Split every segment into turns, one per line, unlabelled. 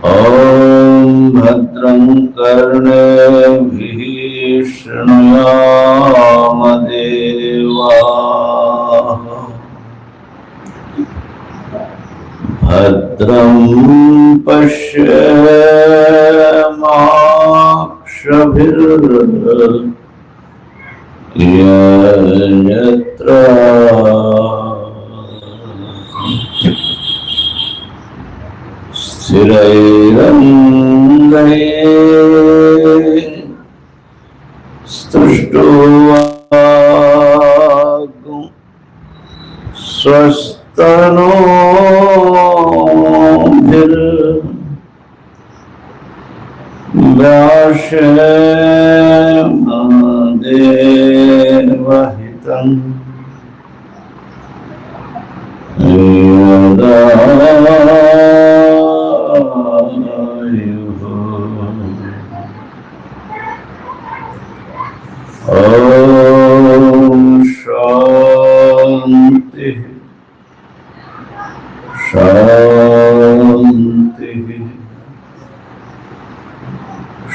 ॐ भद्रं कर्णेभिः शृणुयाम देवाः भद्रं पश्येमाक्षभिर्यजत्राः स्थिरैरङ्गैः स्तुष्टुवागुं स्वस्तनूभिर्व्यासेन देवहितम् ओम शांति शांति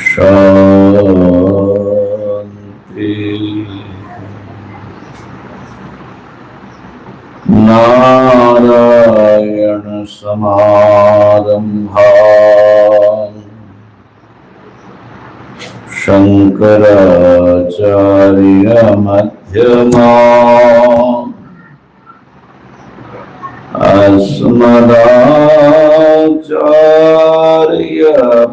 शांति। नारायण समारंभाम् शंकराचार्य मध्यमाम् अस्मदाचार्य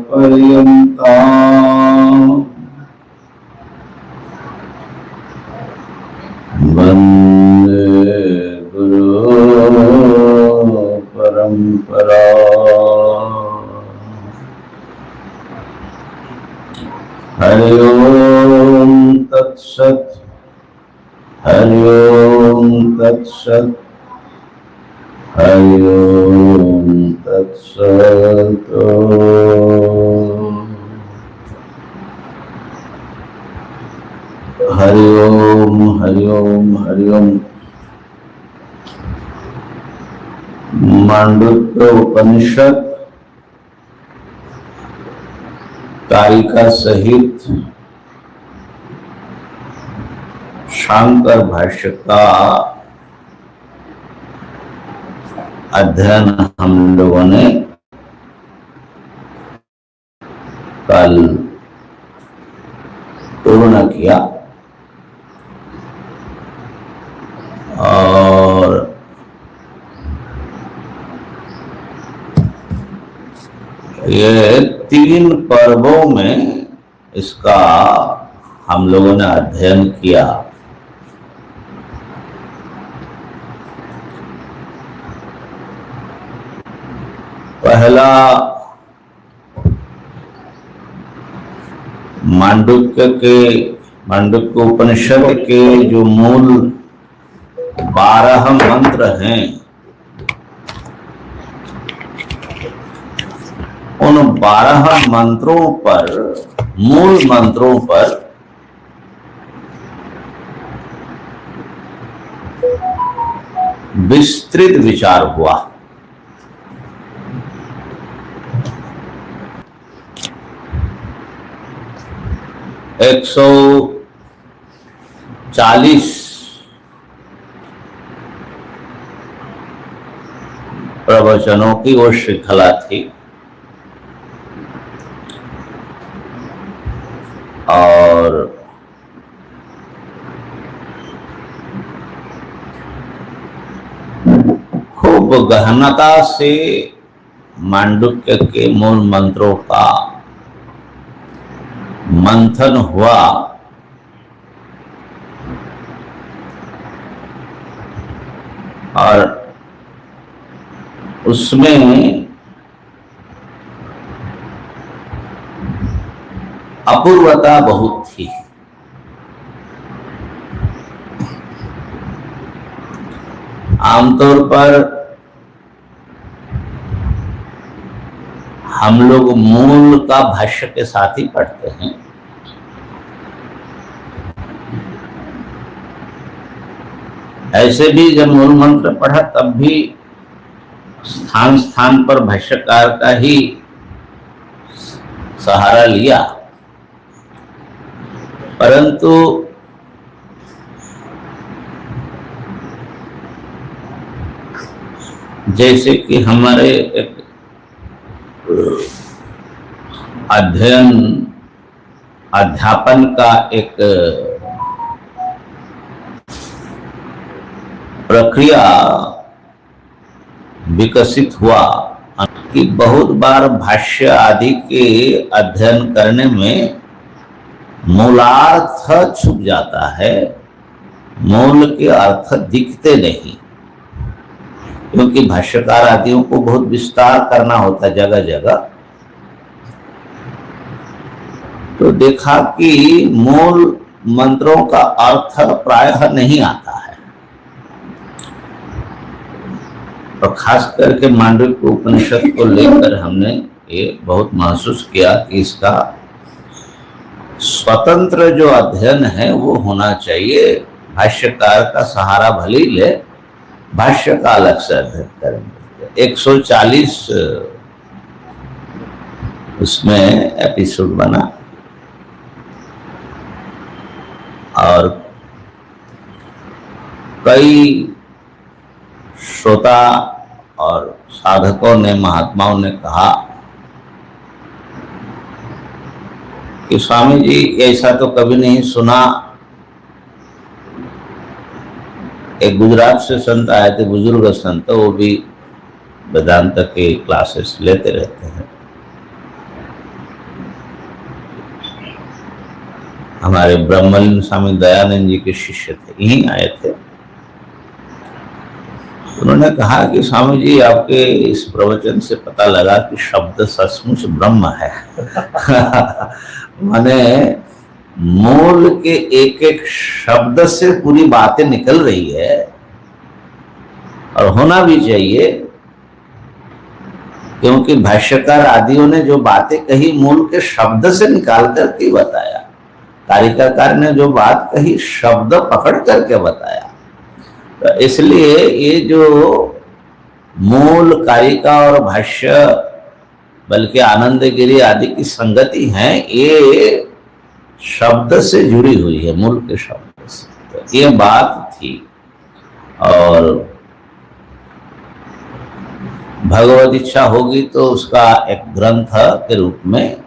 पर्यन्ताम् वन्दे गुरु परंपरा। हरि ओम तत्सत् हरि ओम तत्सत् हरि ओम तत्सत्। हरि ओम हरि ओम हरि ओम। मांडुक्य उपनिषद कारिका सहित शांकर भाष्य का अध्ययन हम लोगों ने कल पूर्ण किया और ये 3 पर्वों में इसका हम लोगों ने अध्ययन किया। पहला मांडुक्य उपनिषद के जो मूल 12 मंत्र हैं, उन 12 मंत्रों पर, मूल मंत्रों पर विस्तृत विचार हुआ। एक 140 प्रवचनों की वो श्रृंखला थी और खूब गहनता से मांडुक्य के मूल मंत्रों का मंथन हुआ और उसमें अपूर्वता बहुत थी। आमतौर पर हम लोग मूल का भाष्य के साथ ही पढ़ते हैं। ऐसे भी जब मूल मंत्र पढ़ा तब भी स्थान स्थान पर भाष्यकार का ही सहारा लिया, परंतु जैसे कि हमारे एक अध्यापन का एक प्रक्रिया विकसित हुआ कि बहुत बार भाष्य आदि के अध्ययन करने में मूलार्थ छुप जाता है, मूल के अर्थ दिखते नहीं, क्योंकि भाष्यकार आदियों को बहुत विस्तार करना होता है जगह जगह। तो देखा कि मूल मंत्रों का अर्थ प्रायः नहीं आता है, और खास करके मांडव्य उपनिषद को लेकर हमने ये बहुत महसूस किया कि इसका स्वतंत्र जो अध्ययन है वो होना चाहिए। भाष्यकार का सहारा भले ही ले, भाष्य का अलग से अध्ययन करेंगे। 140 उसमें एपिसोड बना, और कई श्रोता और साधकों ने, महात्माओं ने कहा कि स्वामी जी ऐसा तो कभी नहीं सुना। एक गुजरात से संत आए थे, बुजुर्ग संत, वो भी वेदांत के क्लासेस लेते रहते हैं। हमारे ब्रह्मलीन स्वामी दयानंद जी के शिष्य थे, यहीं आए थे। उन्होंने कहा कि स्वामी जी आपके इस प्रवचन से पता लगा कि शब्द सचमुच ब्रह्म है। माने मूल के एक एक शब्द से पूरी बातें निकल रही है, और होना भी चाहिए, क्योंकि भाष्यकार आदियों ने जो बातें कही मूल के शब्द से निकाल करके बताया, कारिकाकार ने जो बात कही शब्द पकड़ करके बताया। तो इसलिए ये जो मूल कारिका और भाष्य, बल्कि आनंदगिरी आदि की संगति है, ये शब्द से जुड़ी हुई है, मूल के शब्द से। तो ये बात थी। और भगवत इच्छा होगी तो उसका एक ग्रंथ के रूप में,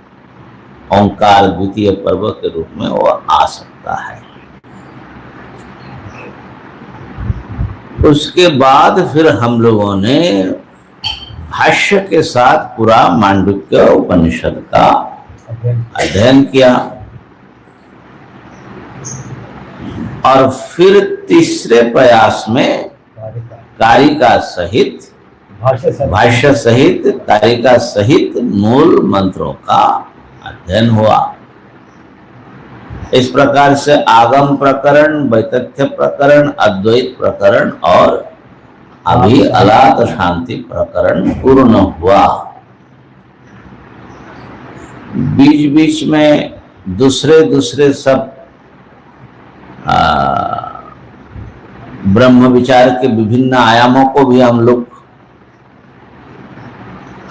ओंकार द्वितीय पर्व के रूप में वो आ सकता है। उसके बाद फिर हम लोगों ने भाष्य के साथ पूरा मांडुक्य उपनिषद का अध्ययन किया, और फिर तीसरे प्रयास में कारिका सहित, भाष्य सहित, कारिका सहित मूल मंत्रों का अध्ययन हुआ। इस प्रकार से आगम प्रकरण, वैतथ्य प्रकरण, अद्वैत प्रकरण और अभी अलात शांति प्रकरण पूर्ण हुआ। बीच बीच में दूसरे सब ब्रह्म विचार के विभिन्न आयामों को भी हम लोग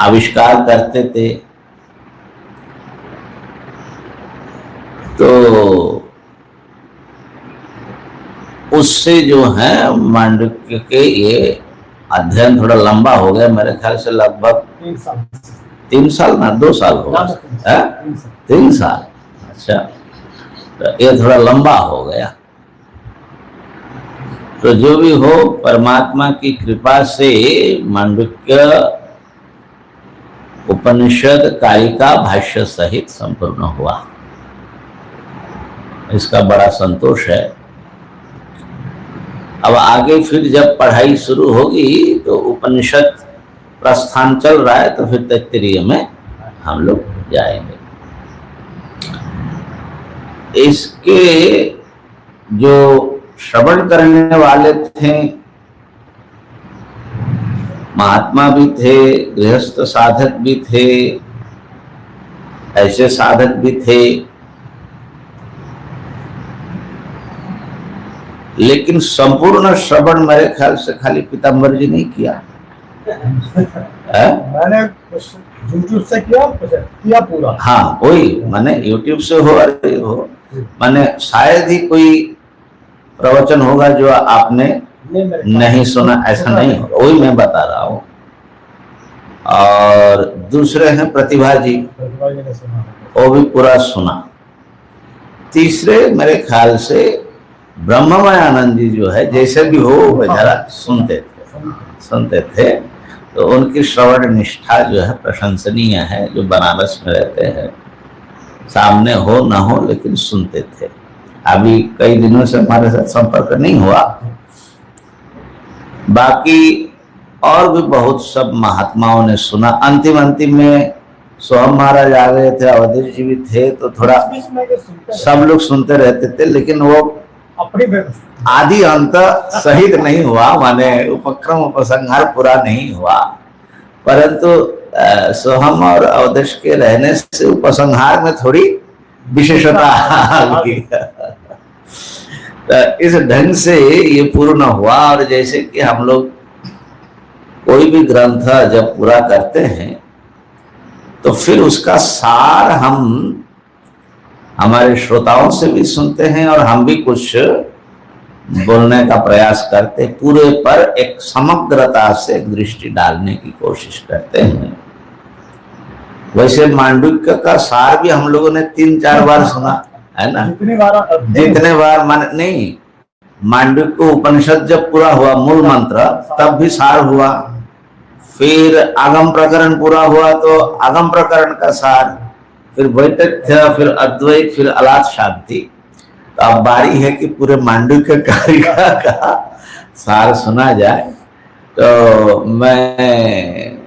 आविष्कार करते थे। तो उससे जो है मांडव्य के ये अध्ययन थोड़ा लंबा हो गया, मेरे ख्याल से लगभग 3 साल ना 2 साल होगा, 3 साल। अच्छा, तो ये थोड़ा लंबा हो गया। तो जो भी हो, परमात्मा की कृपा से मांडव्य उपनिषद कारिका भाष्य सहित संपूर्ण हुआ। इसका बड़ा संतोष है। अब आगे फिर जब पढ़ाई शुरू होगी तो उपनिषद प्रस्थान चल रहा है, तो फिर तैत्तिरीय में हम लोग जाएंगे। इसके जो श्रवण करने वाले थे, महात्मा भी थे, गृहस्थ साधक भी थे, ऐसे साधक भी थे, लेकिन संपूर्ण श्रवण मेरे ख्याल से खाली पीताम्बर जी नहीं किया,
मैंने यूट्यूब से किया पूरा।
हाँ वही माने यूट्यूब से हो अरे हो, माने शायद ही कोई प्रवचन होगा जो आपने नहीं सुना, ऐसा नहीं होगा, वही मैं बता रहा हूँ। और दूसरे हैं प्रतिभा जी, वो भी पूरा सुना। तीसरे मेरे ख्याल से ब्रह्ममय आनंद जी जो है, जैसे भी हो बेचारा सुनते थे, तो उनकी श्रवण निष्ठा जो है प्रशंसनीय है। जो बनारस में रहते हैं, सामने हो ना हो लेकिन सुनते थे। अभी कई दिनों से हमारे साथ संपर्क नहीं हुआ। बाकी और भी बहुत सब महात्माओं ने सुना। अंतिम में सोहम महाराज आ गए थे, अवधेश जी भी थे, तो थोड़ा सब लोग सुनते रहते थे, लेकिन वो आदि अंत सहित नहीं हुआ, माने उपक्रम उपसंहार पूरा नहीं हुआ। परंतु सोहम और अवधेश के रहने से उपसंहार में थोड़ी विशेषता आ गई। इस ढंग से ये पूर्ण हुआ। और जैसे कि हम लोग कोई भी ग्रंथ जब पूरा करते हैं तो फिर उसका सार हम हमारे श्रोताओं से भी सुनते हैं और हम भी कुछ बोलने का प्रयास करते, पूरे पर एक समग्रता से एक दृष्टि डालने की कोशिश करते हैं। वैसे मांडुक्य का सार भी हम लोगों ने 3-4 बार सुना है ना। जितने बार मान नहीं, मांडुक्य उपनिषद जब पूरा हुआ मूल मंत्र, तब भी सार हुआ। फिर आगम प्रकरण पूरा हुआ तो आगम प्रकरण का सार, फिर वैतथ्य, फिर अद्वैत, फिर अलाद शांति। तो अब बारी है कि पूरे मांडुक्य कारिका का सार सुना जाए। तो मैं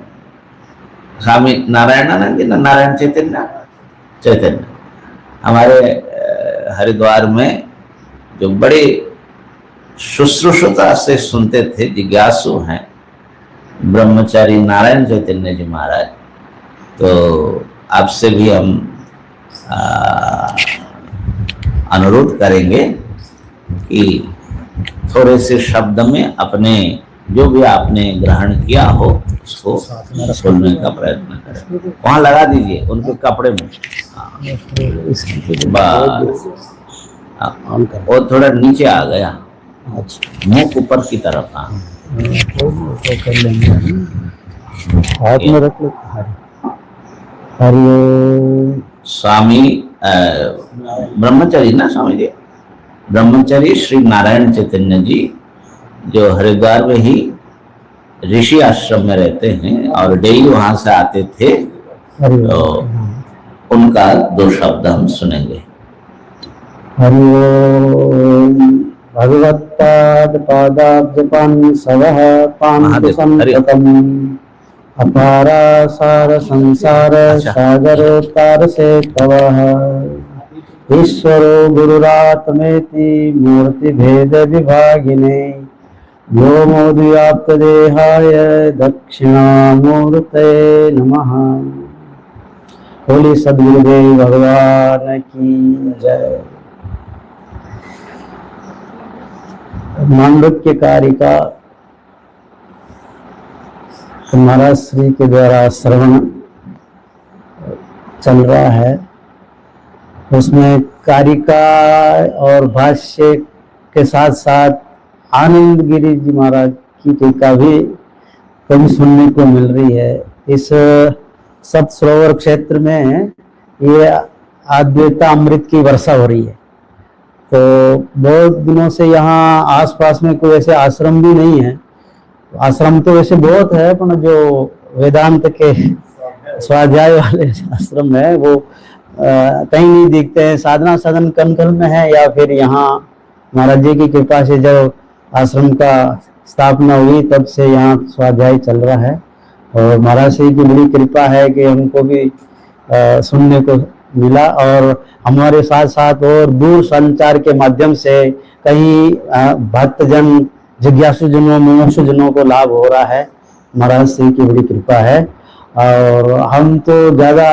स्वामी नारायणानंद जी, नारायण चैतन्य हमारे हरिद्वार में जो बड़े शुश्रूषता से सुनते थे, जिज्ञासु हैं, ब्रह्मचारी नारायण चैतन्य जी महाराज। तो आपसे भी हम अनुरोध करेंगे कि थोड़े से शब्द में अपने जो भी आपने ग्रहण किया हो उसको सुनने का प्रयत्न करें। वहां लगा दीजिए उनके कपड़े में। वो थोड़ा नीचे आ गया, मुख ऊपर की तरफ।
कर लेंगे, हाथ में रख लो। हरिओम।
स्वामी ब्रह्मचारी ना, स्वामी जी ब्रह्मचारी श्री नारायण चैतन्य जी, जो हरिद्वार में ही ऋषि आश्रम में रहते हैं और डेली वहां से आते थे, तो उनका 2 शब्द हम सुनेंगे।
हरिओम। भगवत्पाद पादाब्जपान सवः पांतु संततम अपारा सार संसार सागरोत्तार से तवः ईश्वरो गुरुरात्मेति मूर्ति भेद विभागिने व्योमोद्व्याप्त देहाय दक्षिणामूर्ते नमः। बोली सद्गुरुदेव भगवान की जय। मांडुक्य कारिका महाराज श्री के द्वारा श्रवण चल रहा है। उसमें कारिका और भाष्य के साथ साथ आनंद गिरी जी महाराज की टीका भी कभी सुनने को मिल रही है। इस सप्त सरोवर क्षेत्र में ये अद्वैता अमृत की वर्षा हो रही है। तो बहुत दिनों से यहाँ आसपास में कोई ऐसे आश्रम भी नहीं है। आश्रम तो वैसे बहुत है, पर जो वेदांत के स्वाध्याय वाले आश्रम है वो कहीं नहीं दिखते हैं। साधना सदन कनकल में है, या फिर यहाँ महाराज जी की कृपा से जब आश्रम का स्थापना हुई तब से यहाँ स्वाध्याय चल रहा है। और महाराज जी की बड़ी कृपा है कि हमको भी सुनने को मिला, और हमारे साथ साथ और दूर संचार के माध्यम से कई भक्तजन, जिज्ञासु जनों, मुमुक्षु जनों को लाभ हो रहा है। महाराज श्री की बड़ी कृपा है। और हम तो ज़्यादा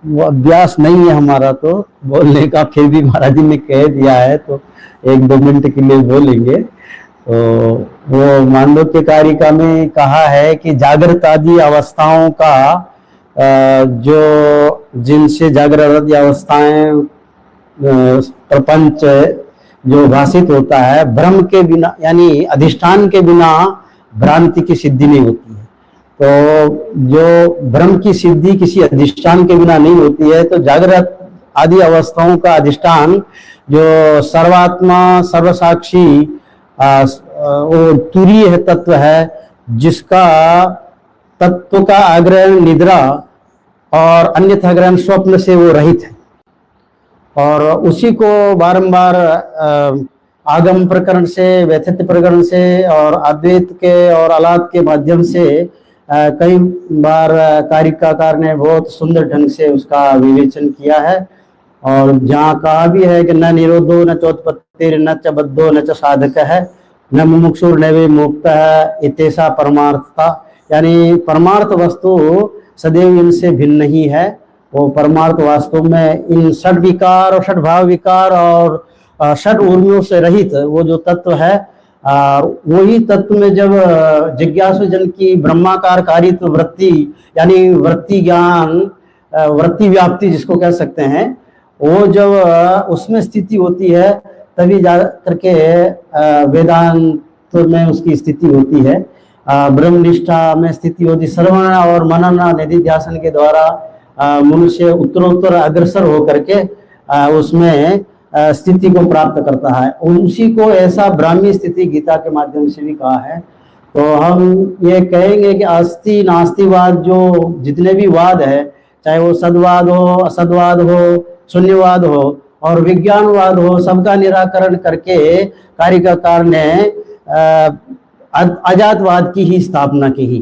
वो अभ्यास नहीं है हमारा तो बोलने का, फिर भी महाराज जी ने कह दिया है तो 1-2 मिनट के लिए बोलेंगे। तो वो मांडुक्य कारिका में कहा है कि जागृत आदि अवस्थाओं का जो जिनसे जागृत आदि अवस्थाएं प्रपंच जो भाषित होता है, ब्रह्म के बिना यानी अधिष्ठान के बिना भ्रांति की सिद्धि नहीं होती है। तो जो ब्रह्म की सिद्धि किसी अधिष्ठान के बिना नहीं होती है, तो जागृत आदि अवस्थाओं का अधिष्ठान जो सर्वात्मा सर्वसाक्षी वो तुरीय तत्व है, जिसका तत्व का अग्रहण निद्रा और अन्यथा ग्रहण स्वप्न से वो रहित है, और उसी को बारंबार आगम प्रकरण से, व्यथित प्रकरण से और अद्वैत के और अलाद के माध्यम से कई बार कारिकाकार ने बहुत सुंदर ढंग से उसका विवेचन किया है। और जहाँ कहा भी है कि न निरोधो न चोत्पत्तिर न च बद्धो न च साधक है, न मुमुक्षुर न वे मुक्त है, इतेसा परमार्थता, यानी परमार्थ वस्तु सदैव इनसे भिन्न नहीं है। वो परमार्थ वास्तव में इन षड विकार और षड भाव विकार और षड ऊर्मियों से रहित वो जो तत्व है, वही तत्व में जब जिज्ञासु जन की ब्रह्माकार कारित्व वृत्ति यानी वृत्ति ज्ञान, वृत्ति व्याप्ति जिसको कह सकते हैं, वो जब उसमें स्थिति होती है तभी जा करके वेदांत में उसकी स्थिति होती है, ब्रह्मनिष्ठा में स्थिति होती। श्रवण और मनन निधिध्यासन के द्वारा मनुष्य उत्तरोत्तर अग्रसर होकर के उसमें स्थिति को प्राप्त करता है। उसी को ऐसा ब्राह्मी स्थिति गीता के माध्यम से भी कहा है। तो हम ये कहेंगे कि अस्ति नास्तिवाद जो जितने भी वाद है, चाहे वो सद्वाद हो, असद्वाद हो, शून्यवाद हो और विज्ञानवाद हो, सबका निराकरण करके कारिकाकार ने अजातवाद की ही स्थापना की ही।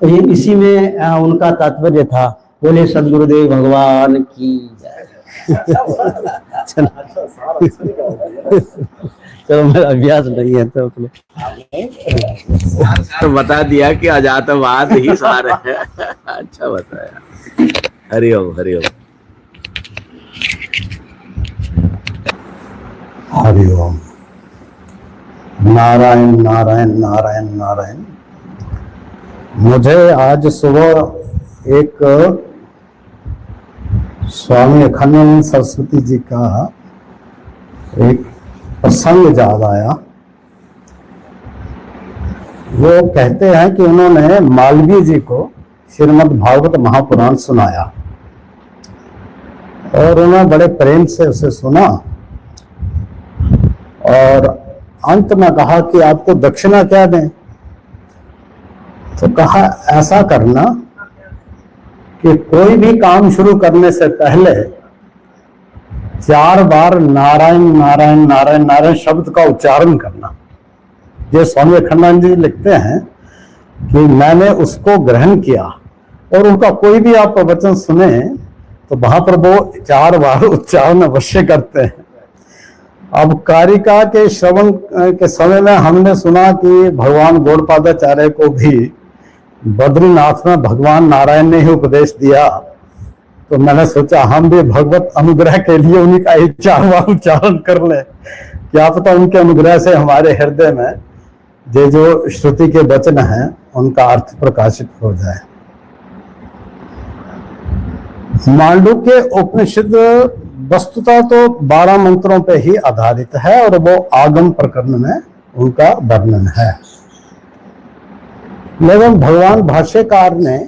तो ये इसी में उनका तात्पर्य था। बोले सदगुरुदेव भगवान की जय। चलो मेरा अभ्यास नहीं है
तो बता दिया कि अजातवाद ही सार है। अच्छा बताया। हरिओम हरिओम
हरिओम। नारायण नारायण नारायण नारायण। मुझे आज सुबह एक स्वामी अखंडानंद सरस्वती जी का एक प्रसंग याद आया। वो कहते हैं कि उन्होंने मालवीय जी को श्रीमद् भागवत महापुराण सुनाया और उन्होंने बड़े प्रेम से उसे सुना और अंत में कहा कि आपको दक्षिणा क्या दें। तो कहा ऐसा करना कि कोई भी काम शुरू करने से पहले 4 बार नारायण नारायण नारायण नारायण शब्द का उच्चारण करना। जो स्वामी अखंडानंद जी लिखते हैं कि मैंने उसको ग्रहण किया और उनका कोई भी आप प्रवचन सुने तो वहां पर वो 4 बार उच्चारण अवश्य करते हैं। अब कारिका के श्रवण के समय में हमने सुना कि भगवान गौड़पादाचार्य को भी बद्रीनाथ में भगवान नारायण ने ही उपदेश दिया। तो मैंने सोचा हम भी भगवत अनुग्रह के लिए उन्हीं का 4 बार उच्चारण कर ले, क्या पता उनके अनुग्रह से हमारे हृदय में ये जो श्रुति के वचन हैं उनका अर्थ प्रकाशित हो जाए। मांडुक्य उपनिषद वस्तुतः तो 12 मंत्रों पे ही आधारित है और वो आगम प्रकरण में उनका वर्णन है। लेकिन भगवान भाष्यकार ने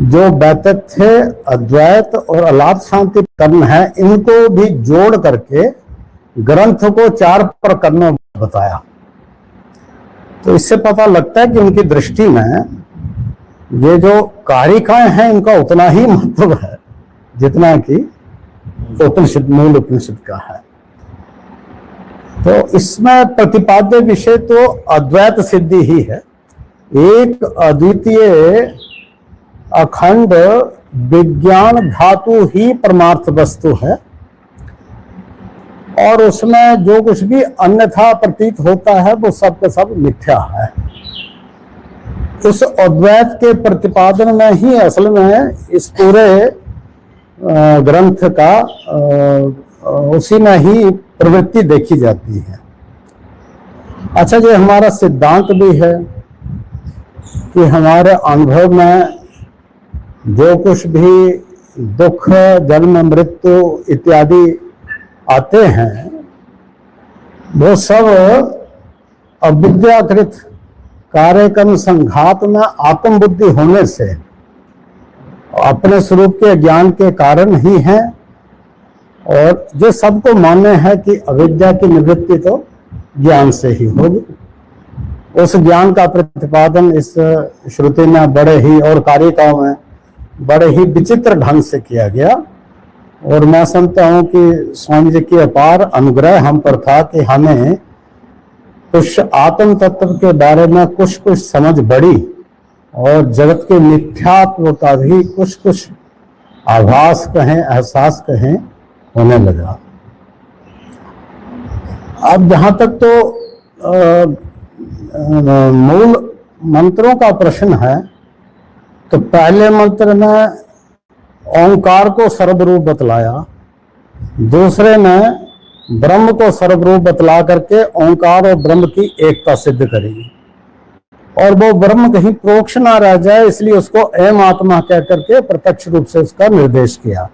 जो वैतथ्य, अद्वैत और अलाद शांति प्रकरण है, इनको भी जोड़ करके ग्रंथ को 4 प्रकरणों में बताया। तो इससे पता लगता है कि उनकी दृष्टि में ये जो कारिकाएं हैं इनका उतना ही महत्व है जितना कि उपनिषद, मूल उपनिषद का है। तो इसमें प्रतिपाद्य विषय तो अद्वैत सिद्धि ही है। एक अद्वितीय अखंड विज्ञान धातु ही परमार्थ वस्तु है और उसमें जो कुछ भी अन्यथा प्रतीत होता है वो सब का सब मिथ्या है। उस अद्वैत के प्रतिपादन में ही असल में इस पूरे ग्रंथ का उसी में ही प्रवृत्ति देखी जाती है। अच्छा, ये हमारा सिद्धांत भी है कि हमारे अनुभव में जो कुछ भी दुख, जन्म, मृत्यु इत्यादि आते हैं वो सब अविद्याकृत कार्यक्रम संघात में आत्मबुद्धि होने से अपने स्वरूप के ज्ञान के कारण ही हैं। और जो सबको मान्य है कि अविद्या की निवृत्ति तो ज्ञान से ही होगी। उस ज्ञान का प्रतिपादन इस श्रुति में बड़े ही और कारिकाओं में बड़े ही विचित्र ढंग से किया गया। और मैं समझता हूँ कि स्वामी जी की अपार अनुग्रह हम पर था कि हमें कुछ आत्म तत्व के बारे में कुछ कुछ समझ बढ़ी और जगत के मिथ्यात्व का भी कुछ कुछ आभास कहें, एहसास कहें, होने लगा। अब जहां तक तो मूल मंत्रों का प्रश्न है, तो पहले मंत्र में ओंकार को सर्वरूप बतलाया, दूसरे में ब्रह्म को सर्वरूप बतला करके ओंकार और ब्रह्म की एकता सिद्ध करी। और वो ब्रह्म कहीं प्रोक्ष ना रह जाए, इसलिए उसको एम आत्मा कह करके प्रत्यक्ष रूप से उसका निर्देश किया।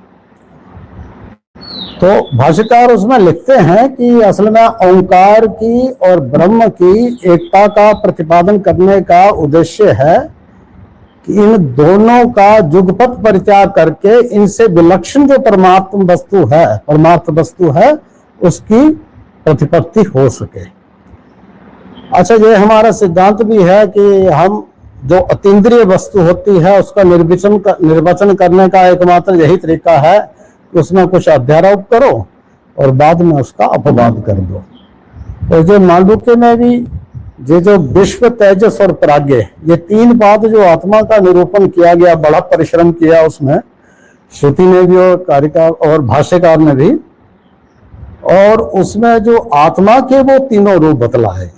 तो भाष्यकार उसमें लिखते हैं कि असल में ओंकार की और ब्रह्म की एकता का प्रतिपादन करने का उद्देश्य है कि इन दोनों का जुगपत परित्याग करके इनसे विलक्षण जो परमार्थ वस्तु है उसकी प्रतिपत्ति हो सके। अच्छा, ये हमारा सिद्धांत भी है कि हम जो अतीन्द्रिय वस्तु होती है उसका निर्वचन करने का एकमात्र यही तरीका है कि उसमें कुछ अध्यारोप करो और बाद में उसका अपवाद कर दो। तो जो मांडुक्य में भी ये जो विश्व, तेजस और प्राज्ञ, ये तीन बात जो आत्मा का निरूपण किया गया, बड़ा परिश्रम किया उसमें श्रुति ने भी और कारिका और भाष्यकार ने भी। और उसमें जो आत्मा के वो तीनों रूप बतलाए,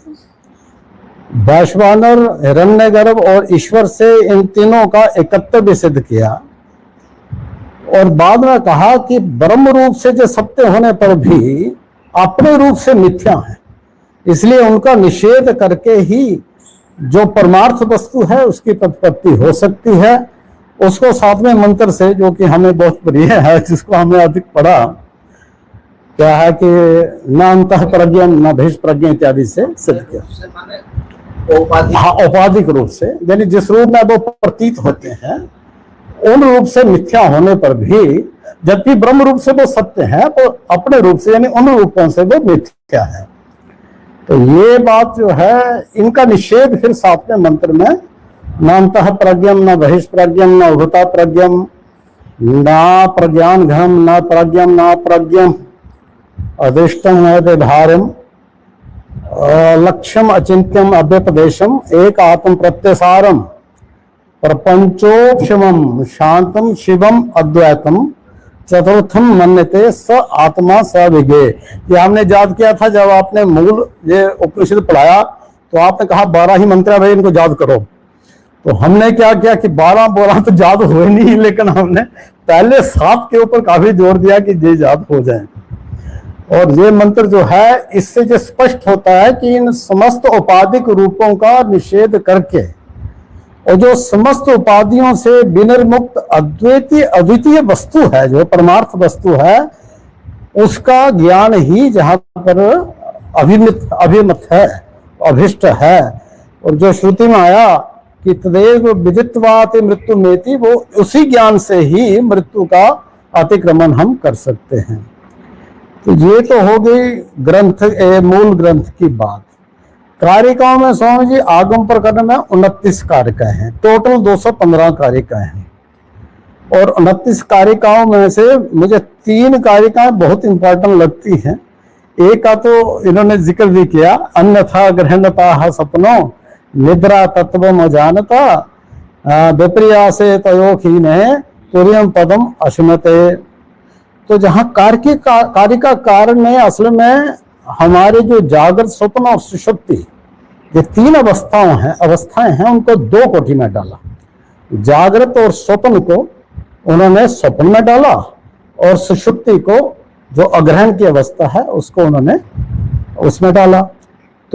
वैश्वानर, हिरण्यगर्भ और ईश्वर से इन तीनों का एकत्व भी सिद्ध किया। और बाद में कहा कि ब्रह्म रूप से जो सत्य होने पर भी अपने रूप से मिथ्या है, इसलिए उनका निषेध करके ही जो परमार्थ वस्तु है उसकी प्रतिपत्ति हो सकती है। उसको 7वें मंत्र से, जो कि हमें बहुत प्रिय है, जिसको हमने अधिक पढ़ा, क्या है कि न अंतः प्रज्ञा न भेष प्रज्ञा इत्यादि से सिद्ध किया। हाँ, औपाधिक रूप से, यानी जिस रूप में वो प्रतीत होते हैं उन रूप से मिथ्या होने पर भी, जबकि ब्रह्म रूप से वो सत्य है, तो अपने रूप से यानी उन रूपों से वो मिथ्या है। तो ये बात जो है, इनका निषेध फिर 7वें मंत्र में, न अंतः प्रज्ञम न बहिष प्रज्ञम न उभता प्रज्ञम न प्रज्ञान घम न प्रज्ञम न प्रज्ञम अदिष्टम अव्यवहारम लक्ष्यम अचिंत्यम अव्यपदेशम एक आत्म प्रत्यसारम प्रपंचोपशमम शांतम शिवम अद्वैतम चतुर्थम मन्यते स आत्मा स विज्ञे। ये हमने याद किया था जब आपने मूल ये उपनिषद पढ़ाया, तो आपने कहा 12 ही मंत्र भाई, इनको याद करो। तो हमने क्या किया कि 12 बोला तो याद हुए नहीं, लेकिन हमने पहले 7 के ऊपर काफी जोर दिया कि ये याद हो जाए। और ये मंत्र जो है, इससे जो स्पष्ट होता है कि इन समस्त उपाधिक रूपों का निषेध करके और जो समस्त उपाधियों से विनिर्मुक्त अद्वितीय वस्तु है, जो परमार्थ वस्तु है, उसका ज्ञान ही जहां पर अभिमत है, अभिष्ट है। और जो श्रुति में आया कि तदेव विदित्वाति मृत्यु मेति, वो उसी ज्ञान से ही मृत्यु का अतिक्रमण हम कर सकते हैं। तो ये तो हो गई मूल ग्रंथ की बात। कारिकाओं में स्वामी जी आगम प्रकरण में 29 कारिकाएं हैं, टोटल 215 कारिकाएं हैं। और 29 कारिकाओं में से मुझे 3 कारिकाएं बहुत इंपॉर्टेंट लगती हैं। एक का तो इन्होंने जिक्र भी किया, अन्यथा ग्रहणता सपनो निद्रा तत्व अजानता विपर्यासे तयोखीन तुर्यम पदम अश्मते। तो जहां कारिका कारण में असल में हमारे जो जागृत, स्वप्न और सुषुप्ति, ये 3 अवस्थाएं हैं, उनको 2 कोटि में डाला। जागृत और स्वप्न को उन्होंने स्वप्न में डाला और सुषुप्ति को, जो अग्रहण की अवस्था है, उसको उन्होंने उसमें डाला।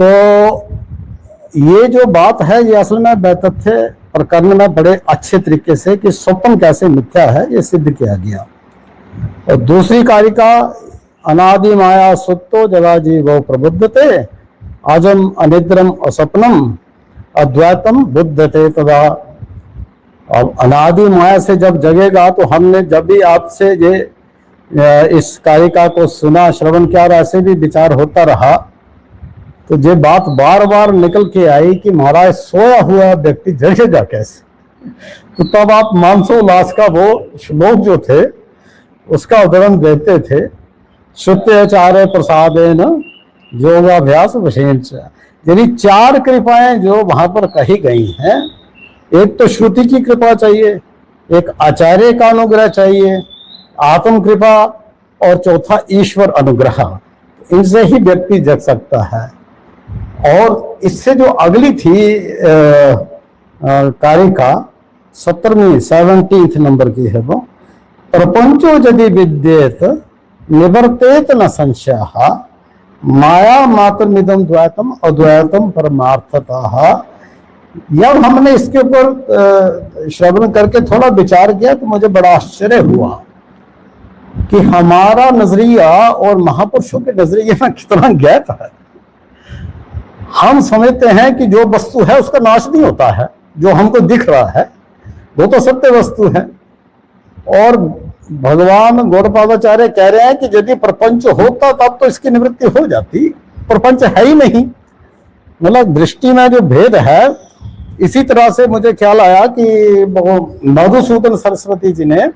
तो ये जो बात है ये असल में वैतथ्य प्रकरण में बड़े अच्छे तरीके से कि स्वप्न कैसे मिथ्या है ये सिद्ध किया गया। और दूसरी कारिका अनादि माया सुप्तो जगा जीवो प्रबुद्धते अजम अनिद्रम असपनम अद्वैतम बुद्धते तदा। अब अनादि माया से जब जगेगा तो हमने जब भी आपसे ये इस कारिका को सुना श्रवण किया और ऐसे भी विचार होता रहा तो ये बात बार बार निकल के आई कि महाराज सोया हुआ व्यक्ति जगेगा कैसे। तो तब आप मानसोल्लास का वो श्लोक जो थे उसका उदाहरण देते थे, श्रुत्याचार्य प्रसादेन योगाभ्यास वशेन। यानी 4 कृपाएं जो वहां पर कही गई हैं, एक तो श्रुति की कृपा चाहिए, एक आचार्य का अनुग्रह चाहिए, आत्म कृपा, और चौथा ईश्वर अनुग्रह। इनसे ही व्यक्ति जग सकता है। और इससे जो अगली थी कारिका 17th नंबर की है वो, प्रपंचो यदि विद्येत निवर्तेत न संशयः माया मात्रमिदं द्वैतम अद्वैतम परमार्थतः। जब हमने इसके ऊपर श्रवण करके थोड़ा विचार किया तो मुझे बड़ा आश्चर्य हुआ कि हमारा नजरिया और महापुरुषों के नजरिए में कितना गैप है। हम समझते हैं कि जो वस्तु है उसका नाश नहीं होता है, जो हमको दिख रहा है वो तो सत्य वस्तु है। और भगवान गौड़पादाचार्य कह रहे हैं कि यदि प्रपंच होता तब तो इसकी निवृत्ति हो जाती, प्रपंच है ही नहीं। मतलब दृष्टि में जो भेद है, इसी तरह से मुझे ख्याल आया कि मधुसूदन सरस्वती जी ने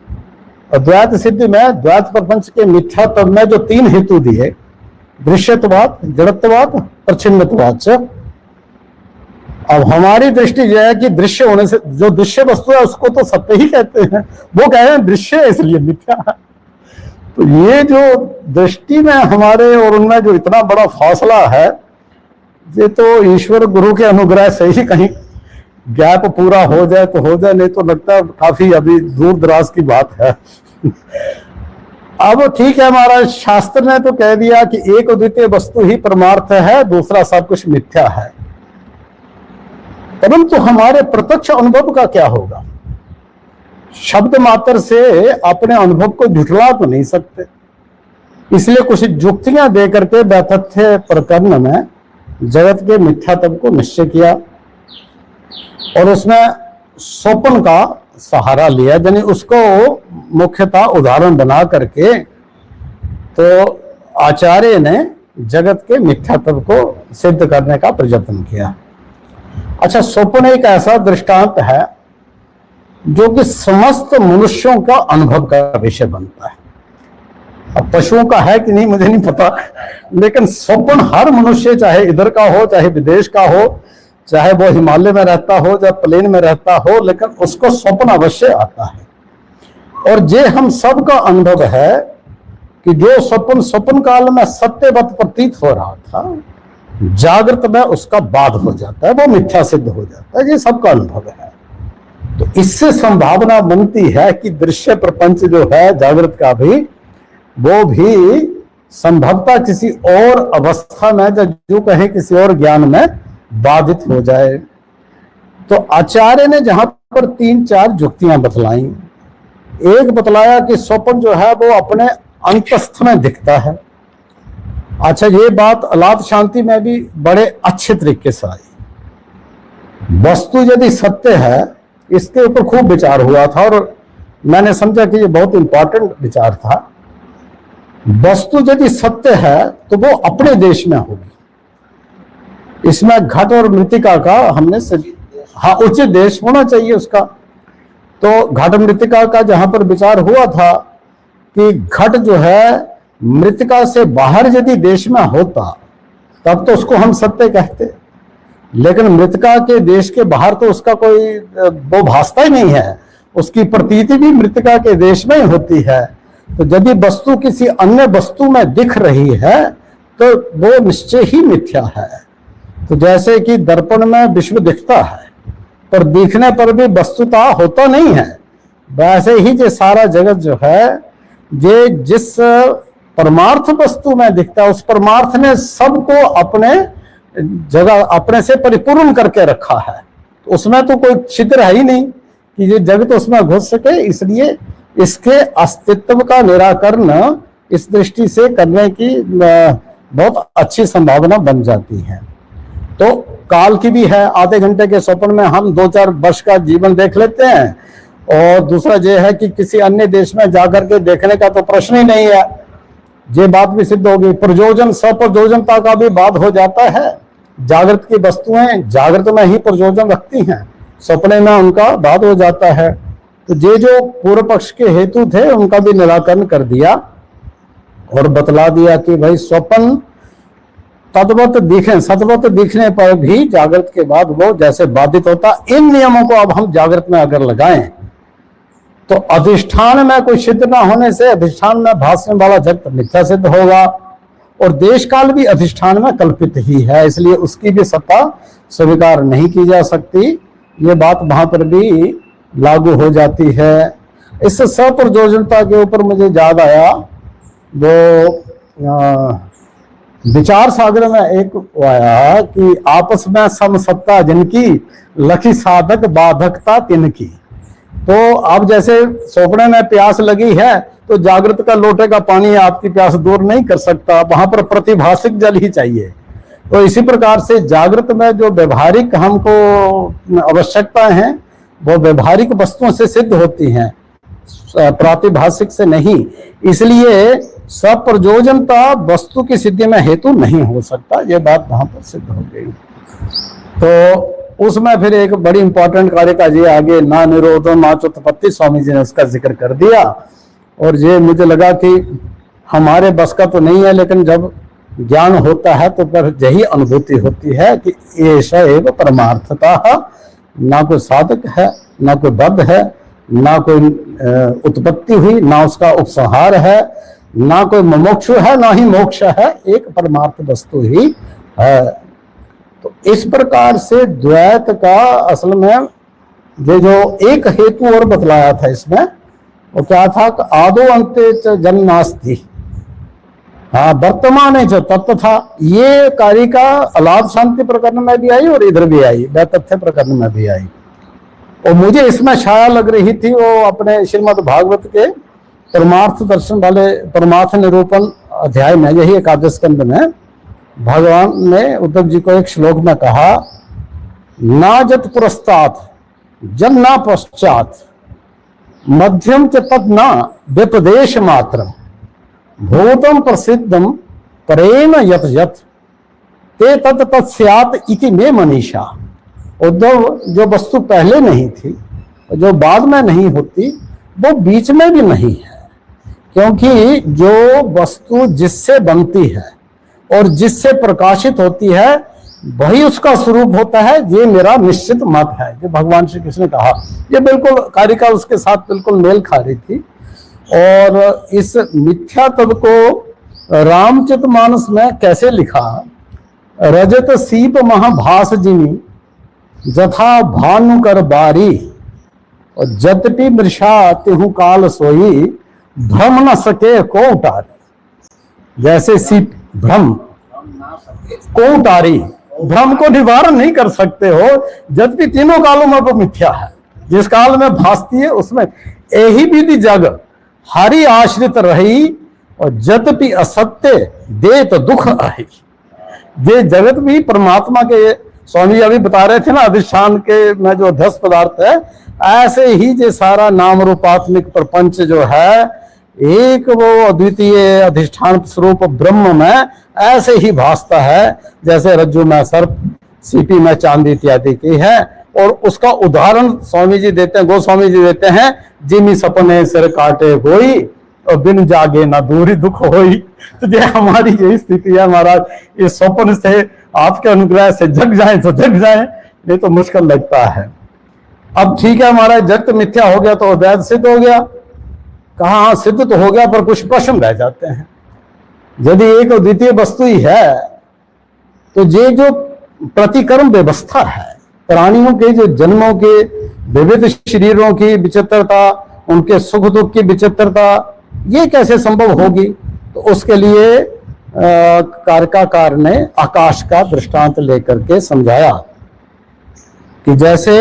द्वैत सिद्धि में द्वैत प्रपंच के मिथ्यात्व में जो 3 हेतु दिए, दृश्यत्वाद, जड़त्ववाद, प्रच्छिन्नत्वाद। अब हमारी दृष्टि यह है कि दृश्य होने से जो दृश्य वस्तु है उसको तो सत्य ही कहते हैं, वो कह रहे हैं दृश्य है इसलिए मिथ्या है। तो ये जो दृष्टि में हमारे और उनमें जो इतना बड़ा फासला है, ये तो ईश्वर गुरु के अनुग्रह से ही कहीं गैप पूरा हो जाए तो हो जाए, नहीं तो लगता है काफी अभी दूर दराज की बात है। अब ठीक है, हमारा शास्त्र ने तो कह दिया कि एक अद्वितीय वस्तु ही परमार्थ है, दूसरा सब कुछ मिथ्या है। परंतु हमारे प्रत्यक्ष अनुभव का क्या होगा? शब्द मात्र से अपने अनुभव को झुठला तो नहीं सकते, इसलिए कुछ युक्तियां दे करके वैतथ्य प्रकरण में जगत के मिथ्यात्व को निश्चय किया और उसमें स्वप्न का सहारा लिया, यानी उसको मुख्यतः उदाहरण बना करके तो आचार्य ने जगत के मिथ्यात्व को सिद्ध करने का प्रयत्न किया। अच्छा, स्वप्न एक ऐसा दृष्टांत है जो कि समस्त मनुष्यों का अनुभव का विषय बनता है। अब पशुओं का है कि नहीं मुझे नहीं पता, लेकिन स्वप्न हर मनुष्य, चाहे इधर का हो चाहे विदेश का हो, चाहे वो हिमालय में रहता हो चाहे प्लेन में रहता हो, लेकिन उसको स्वप्न अवश्य आता है। और ये हम सब का अनुभव है कि जो स्वप्न काल में सत्यवत प्रतीत हो रहा था, जागृत में उसका बाद हो जाता है, वो मिथ्या सिद्ध हो जाता है। ये सबका अनुभव है। तो इससे संभावना बनती है कि दृश्य प्रपंच जो है जागृत का भी, वो भी संभवतः किसी और अवस्था में, जो कहें किसी और ज्ञान में बाधित हो जाए। तो आचार्य ने जहां पर 3-4 युक्तियां बतलाई। एक बतलाया कि स्वप्न जो है वो अपने अंतस्थ में दिखता है। अच्छा, ये बात अलाद शांति में भी बड़े अच्छे तरीके से आई। वस्तु यदि सत्य है, इसके ऊपर खूब विचार हुआ था और मैंने समझा कि ये बहुत इंपॉर्टेंट विचार था। वस्तु यदि सत्य है तो वो अपने देश में होगी। इसमें घट और मृतिका का हमने उचित देश होना चाहिए उसका। तो घट मृतिका का जहां पर विचार हुआ था कि घट जो है मृतिका से बाहर यदि देश में होता तब तो उसको हम सत्य कहते, लेकिन मृतिका के देश के बाहर तो उसका कोई वो भासता ही नहीं है, उसकी प्रतीति भी मृतिका के देश में ही होती है। तो यदि वस्तु किसी अन्य वस्तु में दिख रही है तो वो निश्चय ही मिथ्या है। तो जैसे कि दर्पण में विश्व दिखता है पर दिखने पर भी वस्तुता होता नहीं है, वैसे ही ये सारा जगत जो है ये जिस परमार्थ वस्तु में दिखता है, उस परमार्थ ने सबको अपने
जगह अपने से परिपूर्ण करके रखा है, तो उसमें तो कोई छिद्र है ही नहीं कि ये जगत उसमें घुस सके। इसलिए इसके अस्तित्व का निराकरण इस दृष्टि से करने की बहुत अच्छी संभावना बन जाती है। तो काल की भी है, आधे घंटे के स्वप्न में हम 2-4 वर्ष का जीवन देख लेते हैं, और दूसरा यह है कि किसी अन्य देश में जाकर के देखने का तो प्रश्न ही नहीं है। ये बात भी सिद्ध होगी। प्रयोजन स्वप्रयोजनता का भी बात हो जाता है। जागृत की वस्तुएं जागृत में ही प्रयोजन रखती हैं, सपने में उनका बात हो जाता है। तो ये जो पूर्व पक्ष के हेतु थे उनका भी निराकरण कर दिया और बतला दिया कि भाई स्वप्न तद्वत दिखे, सतवत दिखने पर भी जागृत के बाद वो जैसे बाधित होता। इन नियमों को अब हम जागृत में अगर लगाएं तो अधिष्ठान में कोई सिद्ध ना होने से अधिष्ठान में भाषण वाला जगत मिथ्या सिद्ध होगा, और देश काल भी अधिष्ठान में कल्पित ही है, इसलिए उसकी भी सत्ता स्वीकार नहीं की जा सकती। ये बात वहां पर भी लागू हो जाती है। इस स्वप्रयोजनता के ऊपर मुझे याद आया, वो विचार सागर में एक आया कि आपस में समसत्ता जिनकी, लखी साधक बाधकता तिनकी। तो अब जैसे सपने में प्यास लगी है तो जागृत का लोटे का पानी आपकी प्यास दूर नहीं कर सकता, वहां पर प्रतिभाषिक जल ही चाहिए। तो इसी प्रकार से जागृत में जो व्यवहारिक हमको आवश्यकता है वो व्यवहारिक वस्तुओं से सिद्ध होती हैं, प्रातिभाषिक से नहीं। इसलिए स्वप्रयोजनता वस्तु की सिद्धि में हेतु नहीं हो सकता, ये बात वहां पर सिद्ध हो गई। तो उसमें फिर एक बड़ी इंपॉर्टेंट कार्य का ये आगे ना निरोधो ना चुत्पत्ति, स्वामी जी ने उसका जिक्र कर दिया। और ये मुझे लगा कि हमारे बस का तो नहीं है, लेकिन जब ज्ञान होता है तो फिर यही अनुभूति होती है कि ऐसा एव परमार्थता, ना कोई साधक है, ना कोई बद्ध है, ना कोई उत्पत्ति हुई, ना उसका उपसंहार है, ना कोई मोक्षु है, ना ही मोक्ष है, एक परमार्थ वस्तु ही है। तो इस प्रकार से द्वैत का असल में ये जो एक हेतु और बतलाया था इसमें, वो क्या था कि आदो अंते च जन्म नास्ति, हाँ वर्तमान जो तत्व था। ये कारिका अलाद शांति प्रकरण में भी आई और इधर भी आई, वैतथ्य प्रकरण में भी आई। और मुझे इसमें छाया लग रही थी वो अपने श्रीमद् भागवत के परमार्थ दर्शन वाले परमार्थ निरूपण अध्याय में, यही एकादश स्कंद में भगवान ने उद्धव जी को एक श्लोक में कहा, ना जत पुरस्तात् जन ना पश्चात मध्यम च तद ना व्यपदेश मात्रम भूतम प्रसिद्धम परेण यत यत ते तत् तत्स्यात् इति मे मनीषा। उद्धव, जो वस्तु पहले नहीं थी, जो बाद में नहीं होती, वो बीच में भी नहीं है, क्योंकि जो वस्तु जिससे बनती है और जिससे प्रकाशित होती है वही उसका स्वरूप होता है। ये मेरा निश्चित मत है, जो भगवान श्री कृष्ण ने कहा। ये बिल्कुल कारिका उसके साथ बिल्कुल मेल खा रही थी। और इस मिथ्या तब को रामचरितमानस में कैसे लिखा, रजत सीप महाभास जिनी जथा भानु कर बारी, और जतपि मृषा तिहु काल सोई भ्रम न सके को उतारी। जैसे सीप भ्रम को उतारी, भ्रम को निवारण नहीं कर सकते हो, जबकि तीनों कालों में वो मिथ्या है। जिस काल में भासती है उसमें यही विधि जग हरि आश्रित रही, और जतपि असत्य दे तो दुख आही। ये जगत भी परमात्मा के, स्वामी जी अभी बता रहे थे ना, अधिष्ठान के में जो अध्यस्त पदार्थ है, ऐसे ही जो सारा नाम रूपात्मिक प्रपंच जो है, एक वो अद्वितीय अधिष्ठान स्वरूप ब्रह्म में ऐसे ही भासता है जैसे रज्जु में सर्प, सीपी में चांदी इत्यादि की है। और उसका उदाहरण स्वामी जी देते हैं, गोस्वामी जी देते हैं, जिमी सपने सिर काटे कोई और बिन जागे ना दूरी दुख होई। तो ये हमारी यही स्थिति है महाराज, इस स्वप्न से आपके अनुग्रह से जग जाए तो जग जाए, नहीं तो मुश्किल लगता है। अब ठीक है महाराज, जगत मिथ्या हो गया तो अद्वैत सिद्ध हो गया, कहाँ सिद्ध तो हो गया, पर कुछ प्रश्न रह जाते हैं। यदि एक द्वितीय वस्तु ही है तो ये जो प्रतिकर्म व्यवस्था है, प्राणियों के जो जन्मों के विविध शरीरों की विचित्रता, उनके सुख दुख की विचित्रता, ये कैसे संभव होगी? तो उसके लिए कारकाकार ने आकाश का दृष्टांत लेकर के समझाया कि जैसे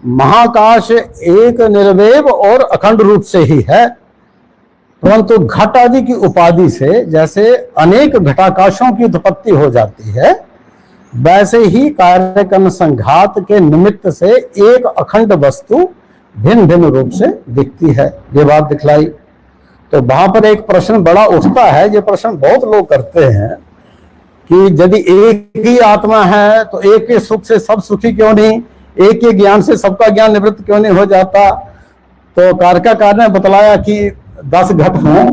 महाकाश एक निर्वैव और अखंड रूप से ही है, परंतु घट आदि की उपाधि से जैसे अनेक घटाकाशों की उत्पत्ति हो जाती है, वैसे ही कार्यक्रम संघात के निमित्त से एक अखंड वस्तु भिन्न भिन्न रूप से दिखती है। ये बात दिखलाई। तो वहां पर एक प्रश्न बड़ा उठता है, ये प्रश्न बहुत लोग करते हैं कि यदि एक ही आत्मा है तो एक के सुख से सब सुखी क्यों नहीं, एक के ज्ञान से सबका ज्ञान निवृत्त क्यों नहीं हो जाता। तो कारकाकार ने बतलाया कि 10 घट हो,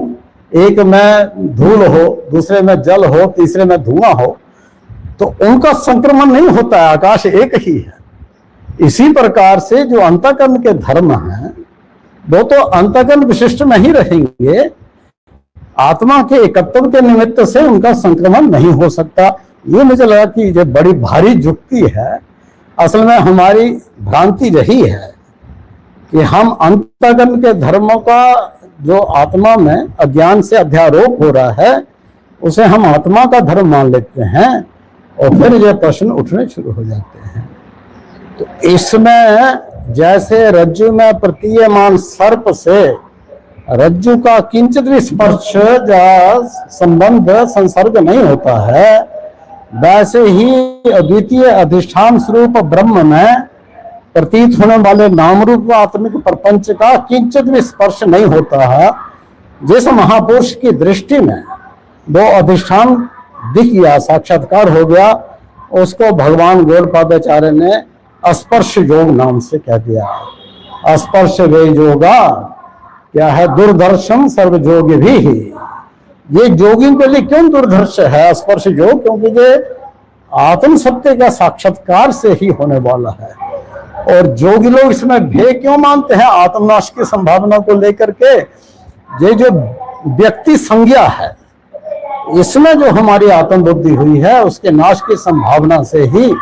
एक में धूल हो, दूसरे में जल हो, तीसरे में धुआं हो, तो उनका संक्रमण नहीं होता है, आकाश एक ही है। इसी प्रकार से जो अंतःकरण के धर्म हैं वो तो अंतःकरण विशिष्ट नहीं रहेंगे, आत्मा के एकत्व के निमित्त से उनका संक्रमण नहीं हो सकता। ये मुझे लगा कि ये बड़ी भारी युक्ति है। असल में हमारी भ्रांति यही है कि हम अंतःकरण के धर्मों का जो आत्मा में अज्ञान से अध्यारोप हो रहा है उसे हम आत्मा का धर्म मान लेते हैं और फिर ये प्रश्न उठने शुरू हो जाते हैं। तो इसमें जैसे रज्जु में प्रतीयमान सर्प से रज्जु का किंचित भी स्पर्श या संबंध संसर्ग नहीं होता है, वैसे ही अद्वितीय अधिष्ठान स्वरूप ब्रह्म में प्रतीत होने वाले नाम रूप आत्मिक प्रपंच का किंचित भी स्पर्श नहीं होता है। जिस महापुरुष की दृष्टि में वो अधिष्ठान दिख गया, साक्षात्कार हो गया, उसको भगवान गौड़पादाचार्य ने स्पर्श योग नाम से कह दिया। स्पर्श वे योगा क्या है, दुर्दर्शन सर्व जोगी भी ही। ये योगियों के लिए क्यों दुर्धर्ष है स्पर्श योग, क्योंकि ये आत्म सत्य का साक्षात्कार से ही होने वाला है। और जोगी लोग इसमें भय क्यों मानते हैं आत्मनाश की संभावना को लेकर के, ये जो व्यक्ति संज्ञा है इसमें जो हमारी आत्म बुद्धि हुई है उसके नाश की संभावना से ही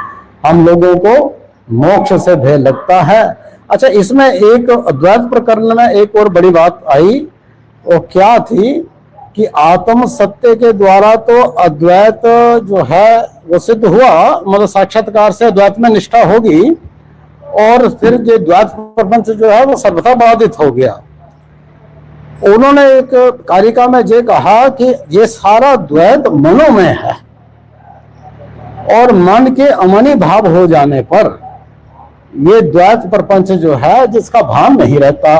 हम लोगों को मोक्ष से भय लगता है। अच्छा, इसमें एक अद्वैत प्रकरण में एक और बड़ी बात आई, वो क्या थी कि आत्म सत्य के द्वारा तो अद्वैत जो है वो सिद्ध हुआ, मतलब साक्षात्कार से अद्वैत में निष्ठा होगी, और फिर जो द्वैत प्रपंच जो है वो सर्वथा बाधित हो गया। उन्होंने एक कारिका में ये कहा कि ये सारा द्वैत मनोमय है और मन के अमनी भाव हो जाने पर ये द्वैत प्रपंच जो है जिसका भान नहीं रहता।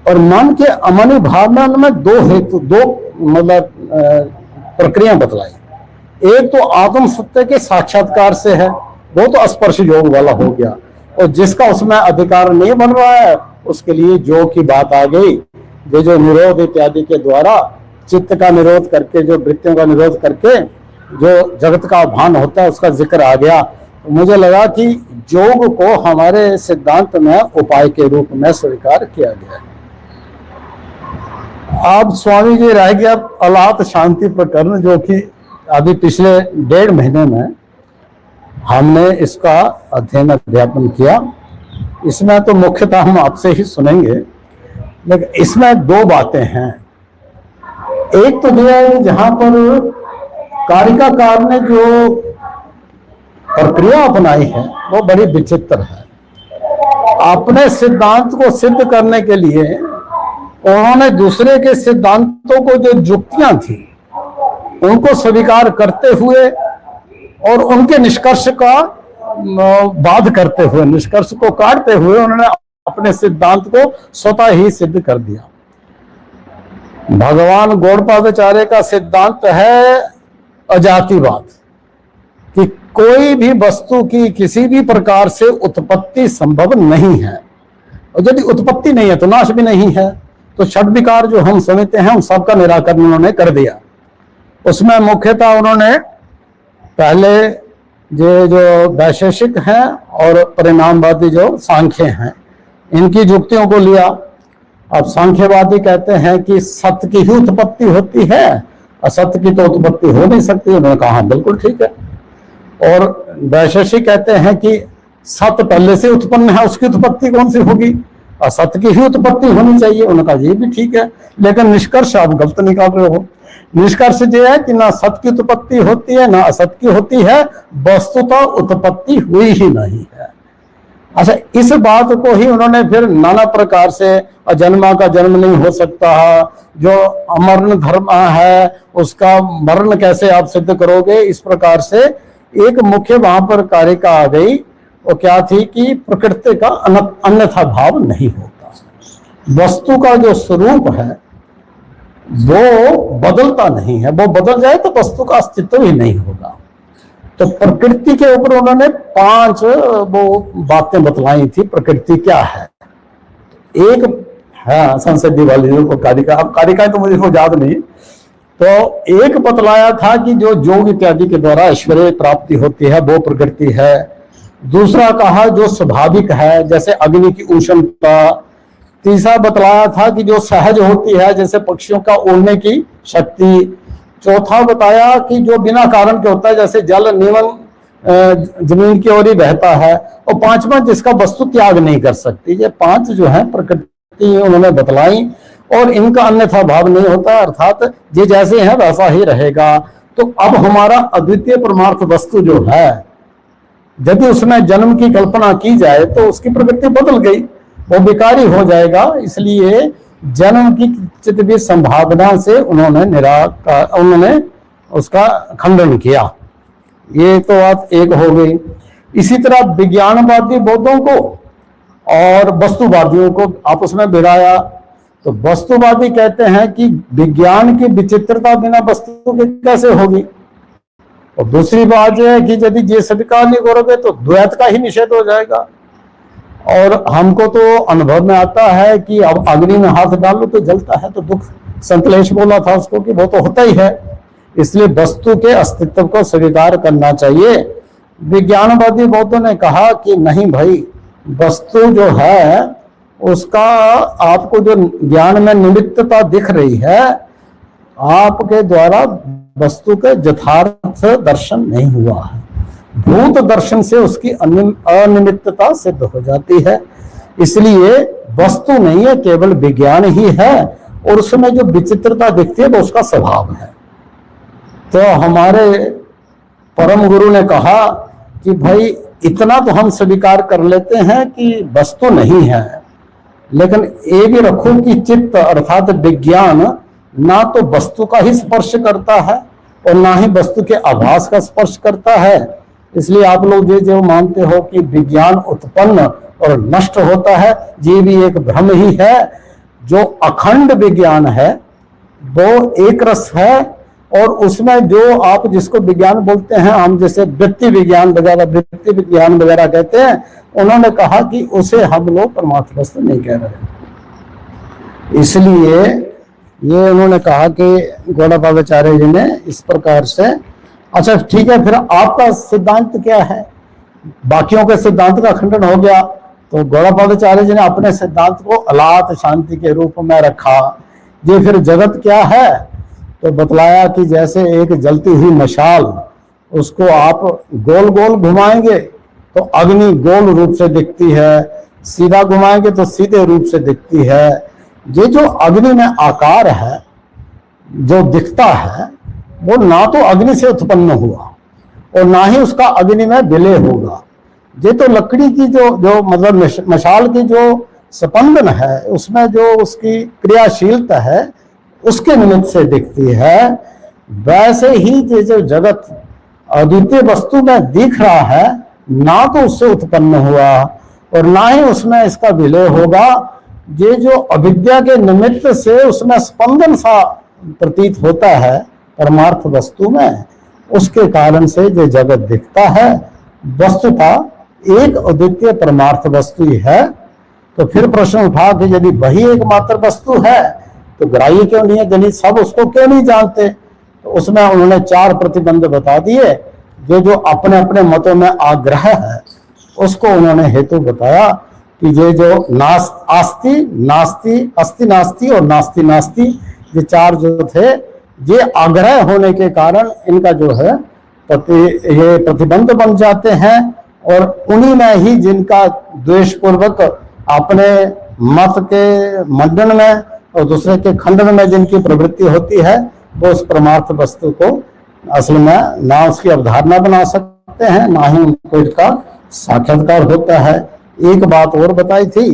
और मन के अमनी भावना में दो हेतु, दो मतलब प्रक्रिया बतलाई। एक तो आत्म सत्य के साक्षात्कार से है, वो तो स्पर्श योग वाला हो गया, और जिसका उसमें अधिकार नहीं बन रहा है उसके लिए योग की बात आ गई। ये जो निरोध इत्यादि के द्वारा चित्त का निरोध करके, जो वृत्तियों का निरोध करके जो जगत का भान होता है उसका जिक्र आ गया। तो मुझे लगा कि योग को हमारे सिद्धांत में उपाय के रूप में स्वीकार किया गया। अब स्वामी जी रह गया अलात शांति प्रकरण, जो कि अभी पिछले 1.5 महीने में हमने इसका अध्ययन अध्यापन किया। इसमें तो मुख्यतः हम आपसे ही सुनेंगे, लेकिन इसमें 2 बातें हैं। एक तो यह है जहां पर कारिकाकार ने जो प्रक्रिया अपनाई है वो बड़ी विचित्र है। अपने सिद्धांत को सिद्ध करने के लिए उन्होंने दूसरे के सिद्धांतों को जो युक्तियां थी उनको स्वीकार करते हुए और उनके निष्कर्ष का बाध करते हुए, निष्कर्ष को काटते हुए उन्होंने अपने सिद्धांत को स्वतः ही सिद्ध कर दिया। भगवान गौड़पादाचार्य का सिद्धांत है अजातिवाद, कि कोई भी वस्तु की किसी भी प्रकार से उत्पत्ति संभव नहीं है, और यदि उत्पत्ति नहीं है तो नाश भी नहीं है। तो षड विकार जो हम समझते हैं उन सबका निराकरण उन्होंने कर दिया। उसमें मुख्यतः उन्होंने पहले जो वैशेषिक हैं और परिणामवादी जो सांख्य हैं इनकी युक्तियों को लिया। अब सांख्यवादी कहते हैं कि सत्य की ही उत्पत्ति होती है, असत्य की तो उत्पत्ति हो नहीं सकती। उन्होंने कहा बिल्कुल ठीक है। और वैशेषिक कहते हैं कि सत्य पहले से उत्पन्न है, उसकी उत्पत्ति कौन सी होगी, असत्य की ही उत्पत्ति होनी चाहिए। उन्होंने कहा ये भी ठीक है, लेकिन निष्कर्ष आप गलत निकाल रहे हो। निष्कर्ष ये है कि ना सत की उत्पत्ति होती है ना असत की होती है, वस्तुतः उत्पत्ति हुई ही नहीं है। अच्छा, इस बात को ही उन्होंने फिर नाना प्रकार से अजन्मा का जन्म नहीं हो सकता, जो अमरण धर्म है उसका मरण कैसे आप सिद्ध करोगे, इस प्रकार से एक मुख्य वहां पर कारिका आ गई। वो क्या थी कि प्रकृति का अन्यथा भाव नहीं होता, वस्तु का जो स्वरूप है वो बदलता नहीं है, वो बदल जाए तो वस्तु का अस्तित्व ही नहीं होगा। तो प्रकृति के ऊपर उन्होंने 5 वो बातें बतलाई थी, प्रकृति क्या है। एक है संसदीय वाली जो कारिका, अब कारिका तो मुझे वो याद नहीं, तो एक बतलाया था कि जो योग इत्यादि के द्वारा ऐश्वर्य प्राप्ति होती है वो प्रकृति है। दूसरा कहा जो स्वाभाविक है, जैसे अग्नि की उष्णता। तीसरा बतलाया था कि जो सहज होती है, जैसे पक्षियों का उड़ने की शक्ति। चौथा बताया कि जो बिना कारण के होता है, जैसे जल नियमन जमीन की ओर ही बहता है। और पांचवा जिसका वस्तु त्याग नहीं कर सकती। ये 5 जो है प्रकृति उन्होंने बतलाई, और इनका अन्यथा भाव नहीं होता, अर्थात ये जैसे है वैसा ही रहेगा। तो अब हमारा अद्वितीय परमार्थ वस्तु जो है, यदि उसमें जन्म की कल्पना की जाए तो उसकी प्रकृति बदल गई, वो विकारी हो जाएगा। इसलिए जन्म की चित्त भी संभावना से उन्होंने उसका खंडन किया। ये तो बात एक हो गई। इसी तरह विज्ञानवादी बौद्धों को और वस्तुवादियों को आपस में भिड़ाया। तो वस्तुवादी कहते हैं कि विज्ञान की विचित्रता बिना वस्तु के कैसे होगी। और दूसरी बात यह है कि यदि ये स्वीकार नहीं करोगे तो द्वैत का ही निषेध हो जाएगा। और हमको तो अनुभव में आता है कि अब अग्नि में हाथ डालो तो जलता है, तो दुख संकलेश बोला था उसको कि वो तो होता ही है। इसलिए वस्तु के अस्तित्व को स्वीकार करना चाहिए। विज्ञानवादी बौद्धों ने कहा कि नहीं भाई, वस्तु जो है उसका आपको जो ज्ञान में निमित्तता दिख रही है, आपके द्वारा वस्तु के यथार्थ दर्शन नहीं हुआ है। भूत दर्शन से उसकी अनिमित्तता सिद्ध हो जाती है। इसलिए वस्तु नहीं है, केवल विज्ञान ही है, और उसमें जो विचित्रता दिखती है वो उसका स्वभाव है। तो हमारे परम गुरु ने कहा कि भाई इतना तो हम स्वीकार कर लेते हैं कि वस्तु नहीं है, लेकिन ये भी रखो कि चित्त अर्थात विज्ञान ना तो वस्तु का ही स्पर्श करता है और ना ही वस्तु के आभास का स्पर्श करता है। इसलिए आप लोग ये जो मानते हो कि विज्ञान उत्पन्न और नष्ट होता है, ये भी एक भ्रम ही है। जो अखंड विज्ञान है वो एक रस है, और उसमें जो आप जिसको विज्ञान बोलते हैं, हम जैसे वृत्ति विज्ञान वगैरह कहते हैं, उन्होंने कहा कि उसे हम लोग परमार्थ वस्तु नहीं कह रहे। इसलिए ये उन्होंने कहा कि गौड़पादाचार्य जी ने इस प्रकार से। अच्छा ठीक है, फिर आपका सिद्धांत क्या है? बाकियों के सिद्धांत का खंडन हो गया, तो गौड़पादाचार्य जी ने अपने सिद्धांत को अलात शांति के रूप में रखा। ये फिर जगत क्या है? तो बतलाया कि जैसे एक जलती हुई मशाल, उसको आप गोल गोल घुमाएंगे तो अग्नि गोल रूप से दिखती है, सीधा घुमाएंगे तो सीधे रूप से दिखती है। ये जो अग्नि में आकार है जो दिखता है, वो ना तो अग्नि से उत्पन्न हुआ और ना ही उसका अग्नि में विलय होगा। ये तो लकड़ी की जो मतलब मशाल की जो स्पंदन है, उसमें जो उसकी क्रियाशीलता है, उसके निमित्त से दिखती है। वैसे ही ये जो जगत अद्वितीय वस्तु में दिख रहा है, ना तो उससे उत्पन्न हुआ और ना ही उसमें इसका विलय होगा। ये जो अविद्या के निमित्त से उसमें स्पंदन सा प्रतीत होता है परमार्थ वस्तु में, उसके कारण से ये जगत दिखता है। वस्तुतः एक अद्वितीय परमार्थ वस्तु ही है। तो फिर प्रश्न उठा कि यदि वही एकमात्र वस्तु है तो ग्राह्य क्यों नहीं है, यानी सब उसको क्यों नहीं जानते? तो उसमें उन्होंने 4 प्रतिबंध बता दिए। जो अपने अपने मतों में आग्रह है उसको उन्होंने हेतु बताया कि ये जो अस्ति नास्ति और नास्ति नास्ति, ये 4 जो थे, ये आग्रह होने के कारण इनका जो है ये प्रतिबंध बन जाते हैं। और उन्हीं में ही जिनका द्वेषपूर्वक अपने मत के मंडन में और दूसरे के खंडन में जिनकी प्रवृत्ति होती है, वो उस परमार्थ वस्तु को असल में ना उसकी अवधारणा बना सकते हैं, ना ही उनको इसका साक्षात्कार होता है। एक बात और बताई थी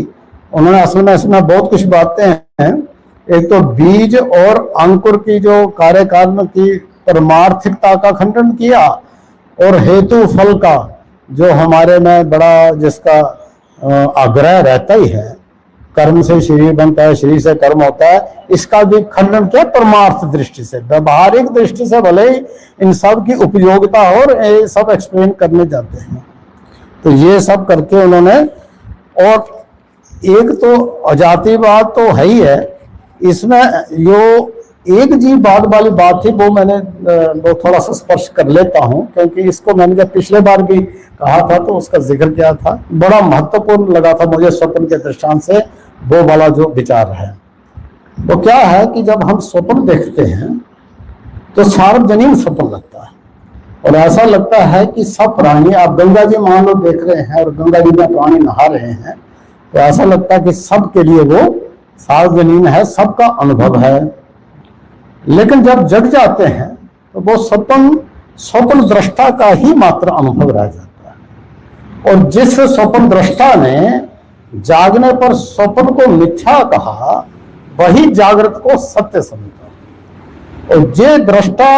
उन्होंने, असल में इसमें बहुत कुछ बातें हैं। एक तो बीज और अंकुर की जो कार्यकारण की परमार्थिकता का खंडन किया, और हेतु फल का जो हमारे में बड़ा जिसका आग्रह रहता ही है, कर्म से शरीर बनता है, शरीर से कर्म होता है, इसका भी खंडन किया परमार्थ दृष्टि से। व्यवहारिक दृष्टि से भले ही इन सब की उपयोगिता और ये सब एक्सप्लेन करने जाते हैं, तो ये सब करके उन्होंने, और एक तो अजातिवाद तो है ही है, इसमें जो एक जीववाद वाली बात थी वो मैंने वो थोड़ा सा स्पर्श कर लेता हूं, क्योंकि इसको मैंने जब पिछले बार भी कहा था तो उसका जिक्र किया था, बड़ा महत्वपूर्ण लगा था मुझे स्वप्न के दृष्टांत से वो वाला जो विचार है। वो क्या है कि जब हम स्वप्न देखते हैं तो सार्वजनीन स्वप्न लगता है, और ऐसा लगता है कि सब प्राणी, आप गंगा जी मान लो देख रहे हैं और गंगा जी में प्राणी नहा रहे हैं, तो ऐसा लगता है कि सबके लिए वो सार्वजनीन है, सबका अनुभव है। लेकिन जब जग जाते हैं तो वो स्वप्न दृष्टा का ही मात्र अनुभव रह जाता है, और जिस स्वप्न दृष्टा ने जागने पर स्वप्न को मिथ्या कहा वही जागृत को सत्य समझता, और जे दृष्टा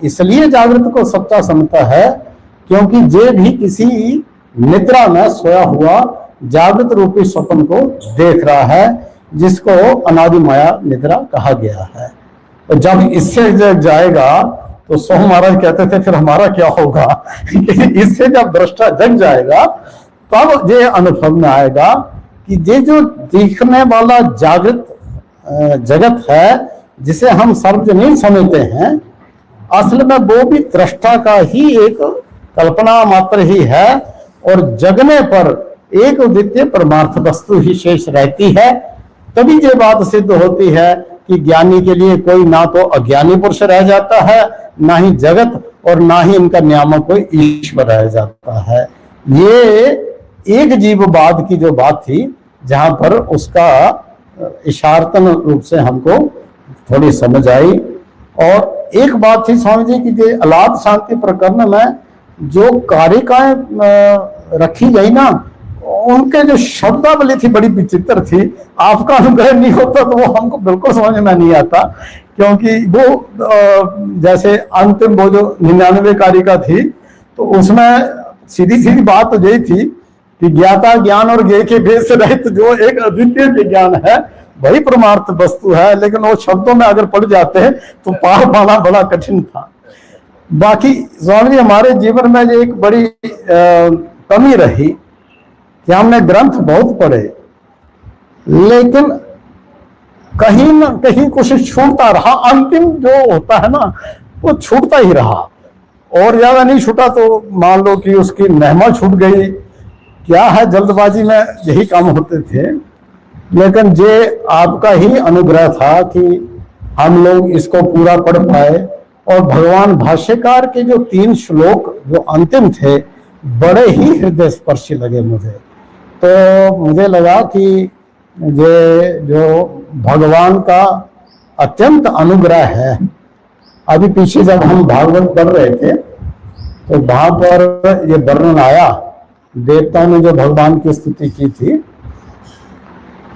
इसलिए जागृत को सच्चा समझता है क्योंकि जे भी किसी निद्रा में सोया हुआ जागृत रूपी स्वप्न को देख रहा है, जिसको अनादि माया निद्रा कहा गया है। और जब इससे जग जाएगा तो सोह महाराज कहते थे फिर हमारा क्या होगा इससे जब दृष्टा जग जाएगा तब ये अनुभव में आएगा कि ये जो दिखने वाला जागृत जगत है जिसे हम सार्वजनीन समझते हैं, असल में वो भी दृष्टा का ही एक कल्पना मात्र ही है, और जगने पर एक द्वितीय परमार्थ वस्तु ही शेष रहती है। तभी ये बात सिद्ध होती है कि ज्ञानी के लिए कोई ना तो अज्ञानी पुरुष रह जाता है, ना ही जगत, और ना ही इनका नियामक कोई ईश्वर रह जाता है। ये एक जीववाद की जो बात थी, जहां पर उसका इशारतन रूप से हमको थोड़ी समझ आई। और एक बात थी स्वामी जी की, अलाद शांति प्रकरण में जो कारिकाएं रखी गई ना, उनके जो शब्दावली थी बड़ी विचित्र थी। आपका अनुग्रह नहीं होता तो वो हमको बिल्कुल समझ में नहीं आता, क्योंकि वो जैसे अंतिम वो जो 99 कारिका थी, तो उसमें सीधी सीधी बात तो यही थी कि ज्ञाता ज्ञान और ज्ञेय के भेद से रहित जो एक अद्वितीय विज्ञान है वही परमार्थ वस्तु है। लेकिन वो शब्दों में अगर पड़ जाते हैं तो पार पाना बड़ा कठिन था। बाकी स्वामी जी हमारे जीवन में जो एक बड़ी कमी रही कि हमने ग्रंथ बहुत पढ़े, लेकिन कहीं ना कहीं कुछ छूटता रहा। अंतिम जो होता है ना वो छूटता ही रहा, और ज्यादा नहीं छूटा तो मान लो कि उसकी महिमा छूट गई। क्या है, जल्दबाजी में यही काम होते थे। लेकिन ये आपका ही अनुग्रह था कि हम लोग इसको पूरा पढ़ पाए। और भगवान भाष्यकार के जो 3 श्लोक जो अंतिम थे बड़े ही हृदय स्पर्शी लगे मुझे। तो मुझे लगा कि ये जो भगवान का अत्यंत अनुग्रह है। अभी पीछे जब हम भागवत पढ़ रहे थे तो वहां पर ये वर्णन आया, देवताओं ने जो भगवान की स्तुति की थी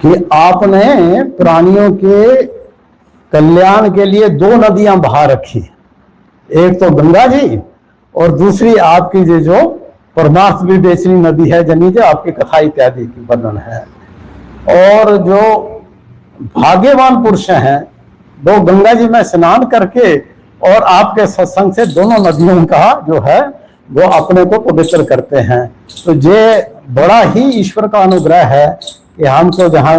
कि आपने प्राणियों के कल्याण के लिए 2 नदियां बहा रखी, एक तो गंगा जी और दूसरी आपकी जो परमार्थ विवेचनी नदी है जनी, जो आपकी कथा इत्यादि की वर्णन है। और जो भाग्यवान पुरुष हैं वो गंगा जी में स्नान करके और आपके सत्संग से दोनों नदियों का जो है वो अपने को पवित्र करते हैं। तो ये बड़ा ही ईश्वर का अनुग्रह है कि हमको जहाँ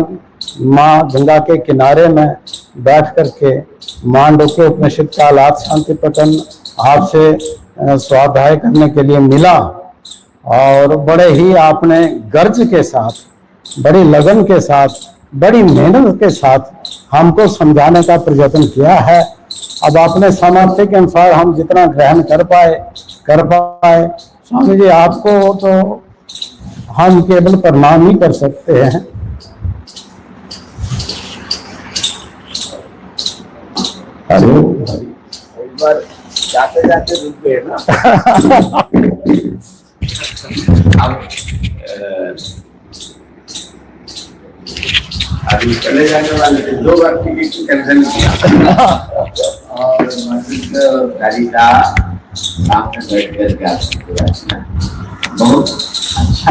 माँ गंगा के किनारे में बैठ करके मांडव्य उपनिषद का अलाद शांति प्रकरण आपसे स्वाध्याय करने के लिए मिला, और बड़े ही आपने गर्ज के साथ, बड़ी लगन के साथ, बड़ी मेहनत के साथ हमको समझाने का प्रयत्न किया है। अब अपने सामर्थ्य के अनुसार हम जितना ग्रहण कर पाए। स्वामी जी आपको तो हम केवल प्रणाम ही कर सकते हैं। हरि
पर जाते जाते रुक गए ना। अब अभी चले जाने वाले थे, 2 बार टिकट की कैंसिल किया और गाड़ी का सामने बैठ कर बहुत अच्छा